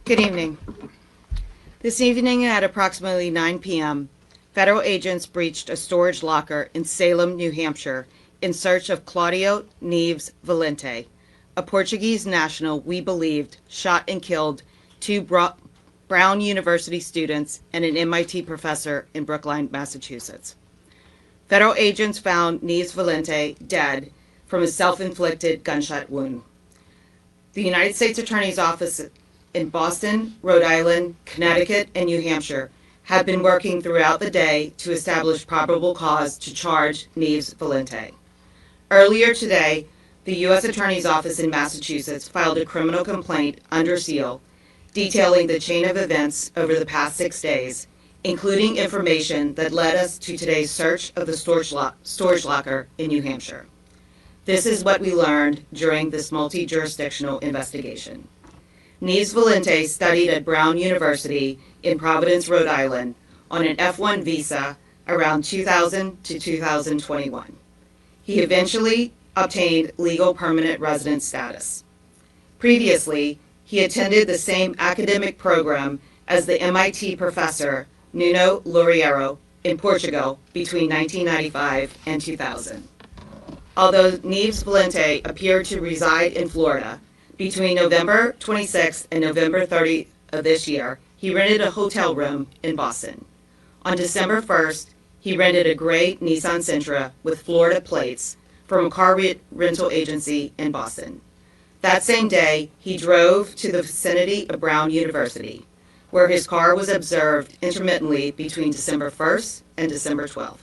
Good evening. This evening at approximately 9 p.m., federal agents breached a storage locker in Salem, New Hampshire, in search of Claudio Neves Valente, a Portuguese national we believed shot and killed two Brown University students and an MIT professor in Brookline, Massachusetts. Federal agents found Neves Valente dead from a self-inflicted gunshot wound. The United States Attorney's Office in Boston, Rhode Island, Connecticut, and New Hampshire have been working throughout the day to establish probable cause to charge Neves Valente. Earlier today, the U.S. Attorney's Office in Massachusetts filed a criminal complaint under seal detailing the chain of events over the past 6 days, including information that led us to today's search of the storage locker in New Hampshire. This is what we learned during this multi-jurisdictional investigation. Neves Valente studied at Brown University in Providence, Rhode Island on an F-1 visa around 2000 to 2021. He eventually obtained legal permanent resident status. Previously, he attended the same academic program as the MIT professor Nuno Loureiro in Portugal between 1995 and 2000. Although Neves Valente appeared to reside in Florida, between November 26th and November 30th of this year, he rented a hotel room in Boston. On December 1st, he rented a gray Nissan Sentra with Florida plates from a car rental agency in Boston. That same day, he drove to the vicinity of Brown University, where his car was observed intermittently between December 1st and December 12th.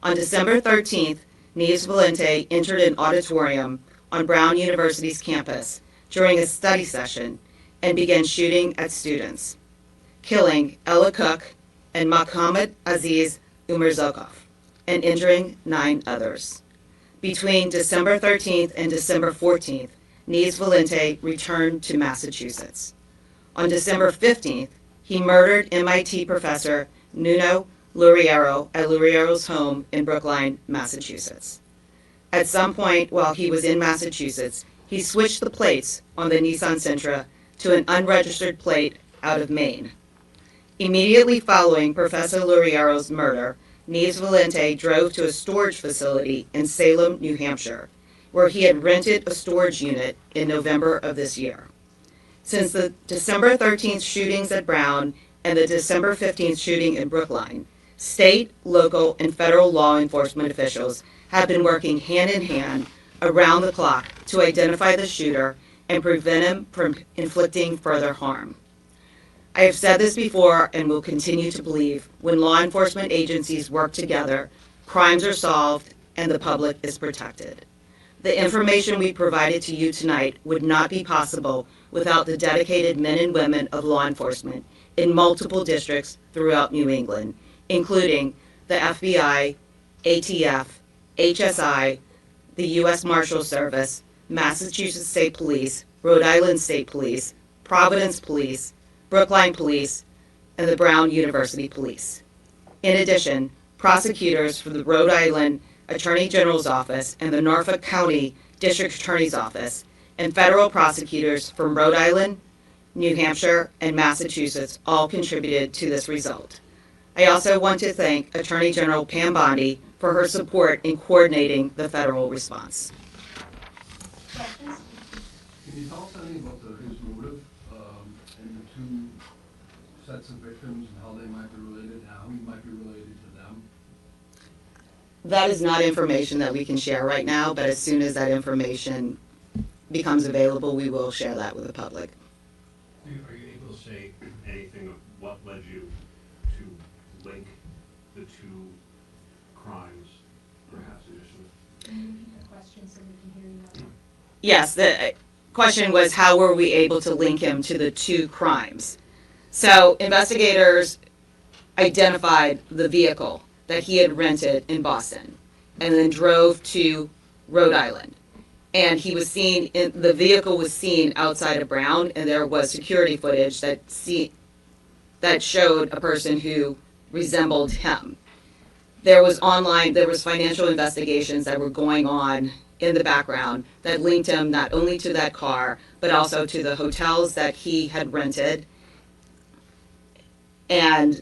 On December 13th, Neves Valente entered an auditorium on Brown University's campus during a study session and began shooting at students, killing Ella Cook and Mohammed Aziz Umarzokov, and injuring 9 others. Between December 13th and December 14th, Neves Valente returned to Massachusetts. On December 15th, he murdered MIT professor Nuno Loureiro at Loureiro's home in Brookline, Massachusetts. At some point while he was in Massachusetts, he switched the plates on the Nissan Sentra to an unregistered plate out of Maine. Immediately following Professor Loureiro's murder, Neves Valente drove to a storage facility in Salem, New Hampshire, where he had rented a storage unit in November of this year. Since the December 13th shootings at Brown and the December 15th shooting in Brookline, state, local, and federal law enforcement officials have been working hand in hand around the clock to identify the shooter and prevent him from inflicting further harm. I have said this before and will continue to believe when law enforcement agencies work together, crimes are solved and the public is protected. The information we provided to you tonight would not be possible without the dedicated men and women of law enforcement in multiple districts throughout New England, including the FBI, ATF, HSI, the U.S. Marshal Service, Massachusetts State Police, Rhode Island State Police, Providence Police, Brookline Police, and the Brown University Police. In addition, prosecutors from the Rhode Island Attorney General's Office and the Norfolk County District Attorney's Office, and federal prosecutors from Rhode Island, New Hampshire, and Massachusetts all contributed to this result. I also want to thank Attorney General Pam Bondi for her support in coordinating the federal response. Questions? Can you tell us anything about his motive and the 2 sets of victims and how they might be related, how he might be related to them? That is not information that we can share right now, but as soon as that information becomes available, we will share that with the public. Are you able to say anything of what led you to link the 2 crimes, perhaps initially? Can you repeat the question so we can hear you? Yes, the question was how were we able to link him to the 2 crimes? So investigators identified the vehicle that he had rented in Boston and then drove to Rhode Island. And he was seen, the vehicle was seen outside of Brown, and there was security footage that showed a person who resembled him. There was financial investigations that were going on in the background that linked him not only to that car, but also to the hotels that he had rented, and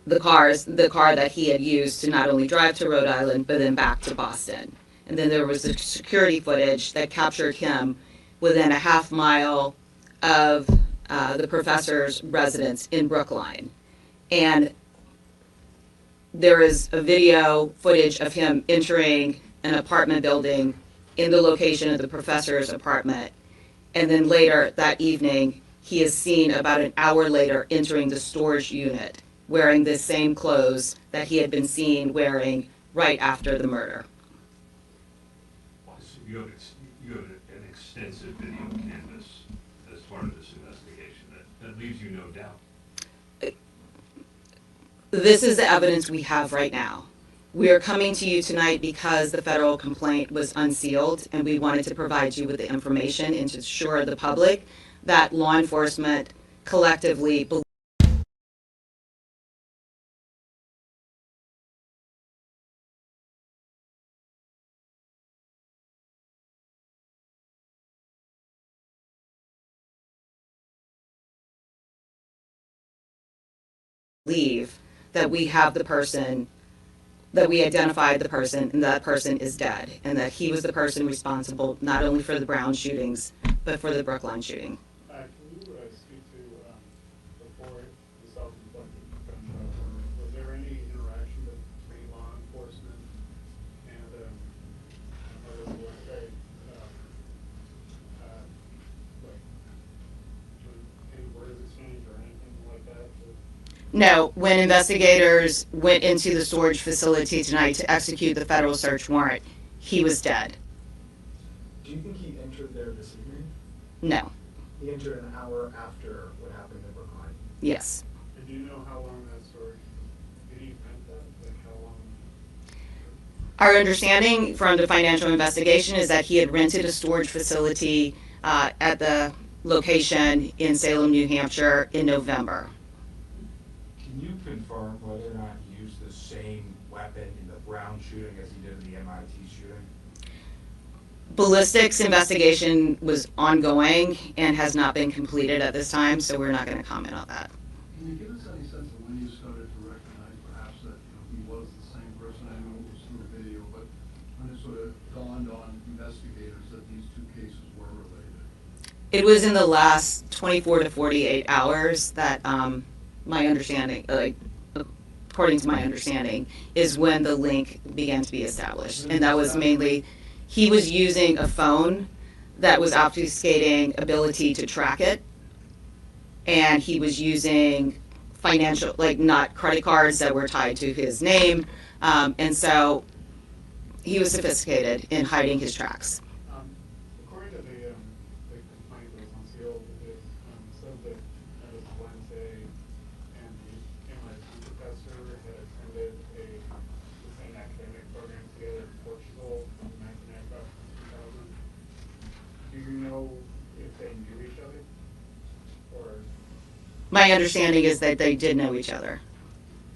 the car that he had used to not only drive to Rhode Island, but then back to Boston. And then there was the security footage that captured him within a half mile of the professor's residence in Brookline. And there is a video footage of him entering an apartment building in the location of the professor's apartment. And then later that evening, he is seen about an hour later entering the storage unit, wearing the same clothes that he had been seen wearing right after the murder. So you have an extensive video canvas as part of this investigation that leaves you no doubt. This is the evidence we have right now. We are coming to you tonight because the federal complaint was unsealed, and we wanted to provide you with the information and to assure the public that law enforcement collectively believe that we have the person, that we identified the person, and that person is dead, and that he was the person responsible not only for the Brown shootings, but for the Brookline shooting. Can you speak to, before the self-inflicted gunshot wound, was there any interaction between law enforcement and, or let's say, like, any words exchange or anything like that? No, when investigators went into the storage facility tonight to execute the federal search warrant, he was dead. Do you think he entered there this evening? No. He entered an hour after what happened in Brookline. Yes. And do you know how long that storage, did he rent that? Like how long? Our understanding from the financial investigation is that he had rented a storage facility at the location in Salem, New Hampshire in November. Can you confirm whether or not he used the same weapon in the Brown shooting as he did in the MIT shooting? Ballistics investigation was ongoing and has not been completed at this time, so we're not going to comment on that. Can you give us any sense of when you started to recognize perhaps that he was the same person? I know it was through a video, but when it sort of dawned on investigators that these two cases were related? It was in the last 24 to 48 hours that my understanding, according to my understanding, is when the link began to be established. And that was mainly, he was using a phone that was obfuscating ability to track it. And he was using financial, not credit cards that were tied to his name. And so he was sophisticated in hiding his tracks. According to the complaint that was unsealed, it said that Wednesday and the MIT professor had attended the same academic program together in Portugal from 1995 to 2000. Do you know if they knew each other? Or My understanding is that they did know each other.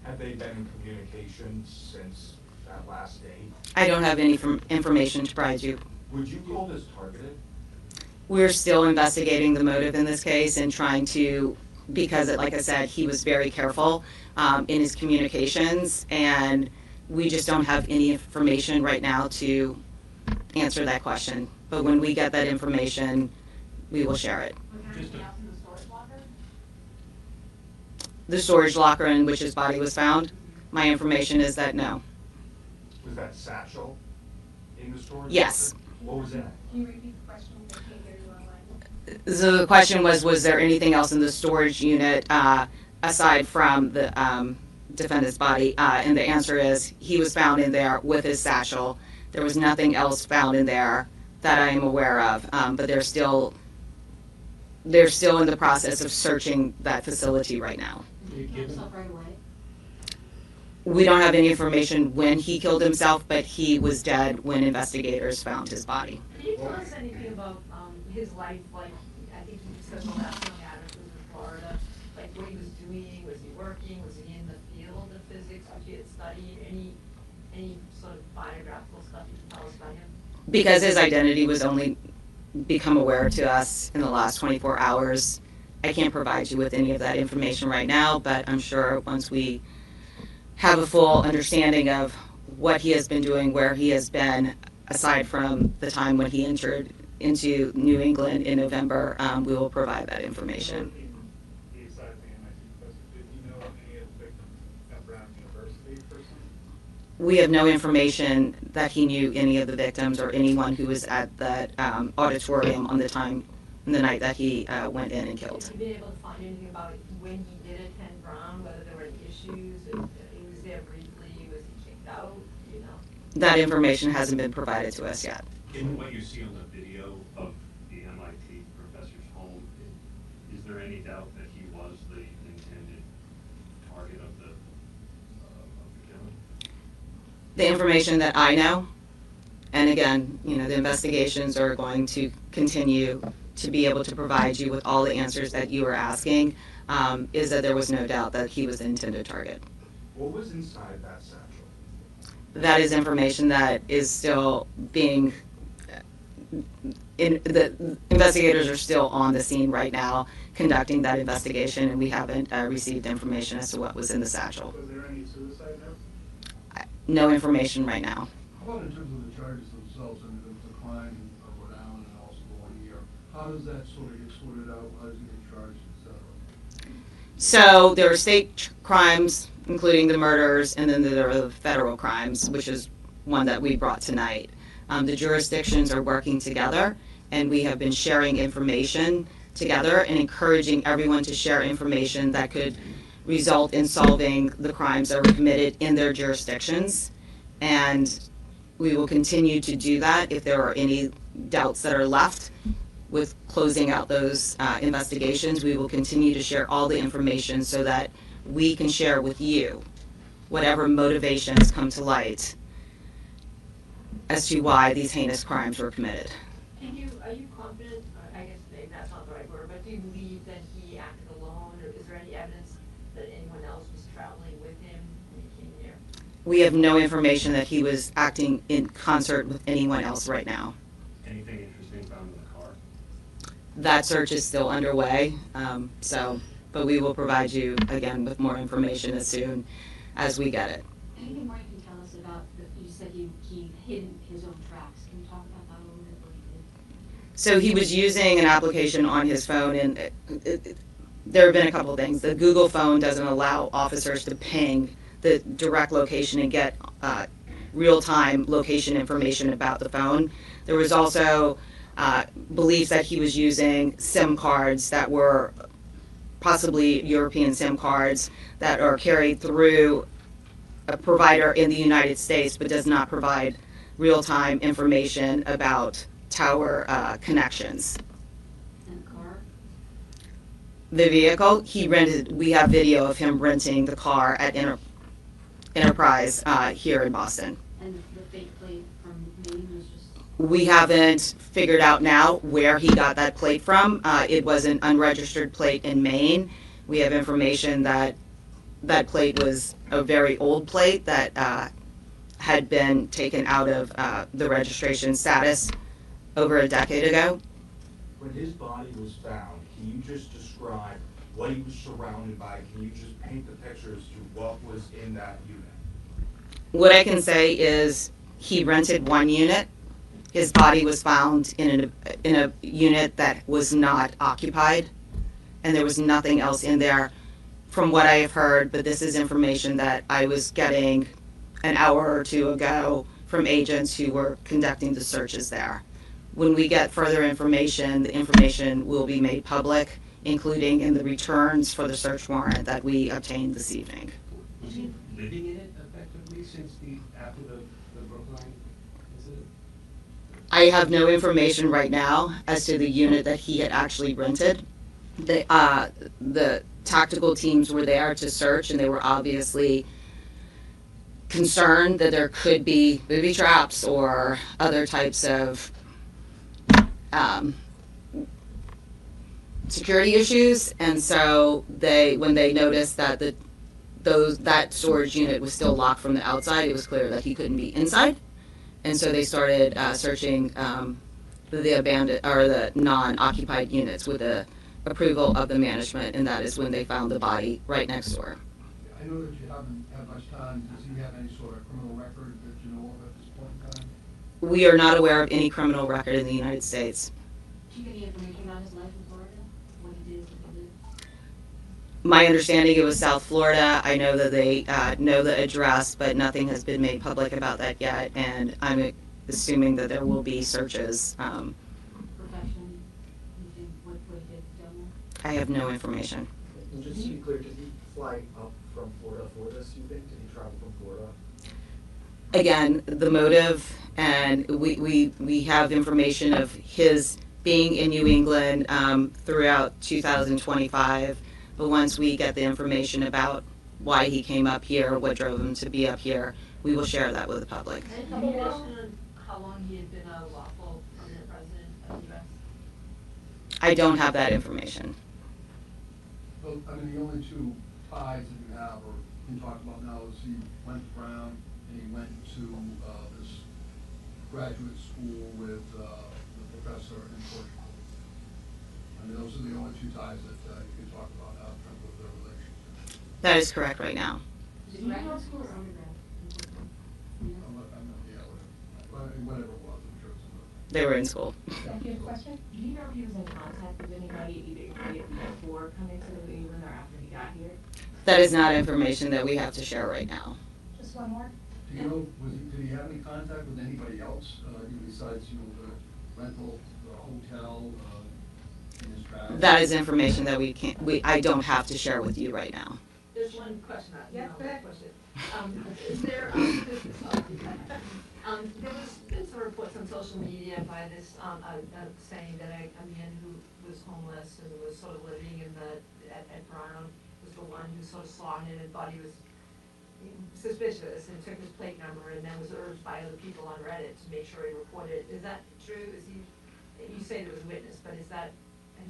Have they been in communication since that last date? I don't have any information to provide you. Would you call this targeted? We're still investigating the motive in this case and trying to, because like I said, he was very careful in his communications, and we just don't have any information right now to answer that question. But when we get that information, we will share it. Was there anything else in the storage locker? The storage locker in which his body was found, my information is that no. Was that satchel in the storage? Yes. locker? What was that? Can you repeat the question? I can't hear you online. So the question was there anything else in the storage unit aside from the defendant's body? And the answer is he was found in there with his satchel. There was nothing else found in there that I am aware of, but they're still in the process of searching that facility right now. Did he kill himself right away? We don't have any information when he killed himself, but he was dead when investigators found his body. Can you tell us anything about his life, like, I think you said the last time Adam was in Florida, like what he was doing, was he working, was he in the field of physics, which he had studied, any sort of biographical stuff you can tell us about him? Because his identity was only become aware to us in the last 24 hours. I can't provide you with any of that information right now, but I'm sure once we have a full understanding of what he has been doing, where he has been, aside from the time when he entered into New England in November, we will provide that information. Besides the MIT professor, did you know any of the victims at Brown University personally? We have no information that he knew any of the victims or anyone who was at that auditorium on the night that he went in and killed. Have you been able to find anything about when he did attend Brown, whether there were any issues, if he was there briefly, was he kicked out, you know? That information hasn't been provided to us yet. Given what you see on the video of the MIT professor's home, is there any doubt that he was the intended target of the killing? The information that I know, and again, the investigations are going to continue to be able to provide you with all the answers that you are asking, is that there was no doubt that he was the intended target. What was inside that satchel? That is information that is still being, the investigators are still on the scene right now conducting that investigation, and we haven't received information as to what was in the satchel. Was there any suicide note? No information right now. How about in terms of the charges themselves? I mean, the crime of Rhode Island and also the 1 year. How does that sort of get sorted out? How does it get charged, et cetera? So there are state crimes, including the murders, and then there are the federal crimes, which is one that we brought tonight. The jurisdictions are working together, and we have been sharing information together and encouraging everyone to share information that could result in solving the crimes that were committed in their jurisdictions. And we will continue to do that if there are any doubts that are left with closing out those investigations. We will continue to share all the information so that we can share with you whatever motivations come to light as to why these heinous crimes were committed. And are you confident, I guess maybe that's not the right word, but do you believe that he acted alone, or is there any evidence that anyone else was traveling with him when he came here? We have no information that he was acting in concert with anyone else right now. Anything interesting found in the car? That search is still underway, but we will provide you again with more information as soon as we get it. Anything more you can tell us about, you said he hid his own tracks. Can you talk about that a little bit, what he did? So he was using an application on his phone, and there have been a couple things. The Google phone doesn't allow officers to ping the direct location and get real-time location information about the phone. There was also beliefs that he was using SIM cards that were possibly European SIM cards that are carried through a provider in the United States but does not provide real-time information about tower connections. And the car? The vehicle, he rented, we have video of him renting the car at Enterprise here in Boston. And the fake plate from Maine was just... We haven't figured out now where he got that plate from. It was an unregistered plate in Maine. We have information that that plate was a very old plate that had been taken out of the registration status over a decade ago. When his body was found, can you just describe what he was surrounded by? Can you just paint the picture as to what was in that unit? What I can say is he rented one unit. His body was found in a unit that was not occupied, and there was nothing else in there from what I have heard, but this is information that I was getting an hour or two ago from agents who were conducting the searches there. When we get further information, the information will be made public, including in the returns for the search warrant that we obtained this evening. Was he living in it effectively since after the Brookline incident? I have no information right now as to the unit that he had actually rented. The tactical teams were there to search, and they were obviously concerned that there could be booby traps or other types of security issues. And so when they noticed that that storage unit was still locked from the outside, it was clear that he couldn't be inside. And so they started searching the abandoned or the non-occupied units with the approval of the management, and that is when they found the body right next door. I know that you haven't had much time. Does he have any sort of criminal record that you know of at this point in time? We are not aware of any criminal record in the United States. Do you have any information on his life in Florida? What he did, what he did? My understanding, it was South Florida. I know that they know the address, but nothing has been made public about that yet, and I'm assuming that there will be searches. Profession, he did, what he did, Delmore? I have no information. And just to be clear, did he fly up from Florida for this, you think? Did he travel from Florida? Again, the motive, and we have information of his being in New England throughout 2025, but once we get the information about why he came up here, what drove him to be up here, we will share that with the public. And any question on how long he had been a lawful permanent resident of the US? I don't have that information. Well, I mean, the only two ties that you have, or can talk about now, is he went to Brown and he went to this graduate school with the professor in Portugal. I mean, those are the only two ties that you can talk about now in terms of their relationship. That is correct right now. Is it graduate school or undergrad? Whatever it was, I'm sure it's enough. They were in school. Thank you. Question? Do you know if he was in contact with anybody either before coming to New England or after he got here? That is not information that we have to share right now. Just one more. Do you know, did he have any contact with anybody else, besides, the rental, the hotel, in his travels? That is information that I don't have to share with you right now. There's one question. Yeah, go ahead. Is there, there was been some reports on social media by this, saying that a man who was homeless and was sort of living in at Brown was the one who sort of saw him and thought he was suspicious and took his plate number and then was urged by other people on Reddit to make sure he reported it. Is that true? You say there was a witness, but is his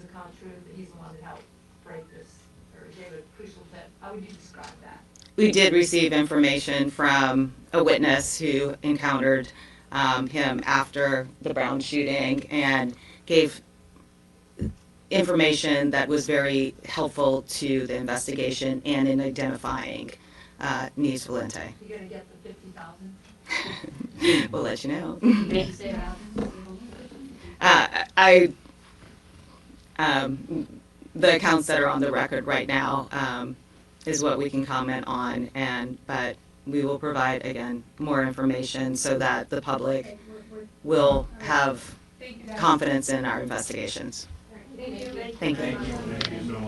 account true that he's the one that helped break this or gave a crucial tip? How would you describe that? We did receive information from a witness who encountered him after the Brown shooting and gave information that was very helpful to the investigation and in identifying Neves Valente. You're gonna get the 50,000? We'll let you know. Did he say The accounts that are on the record right now is what we can comment on, but we will provide, again, more information so that the public will have confidence in our investigations. Thank you. Thank you. Thank you so much.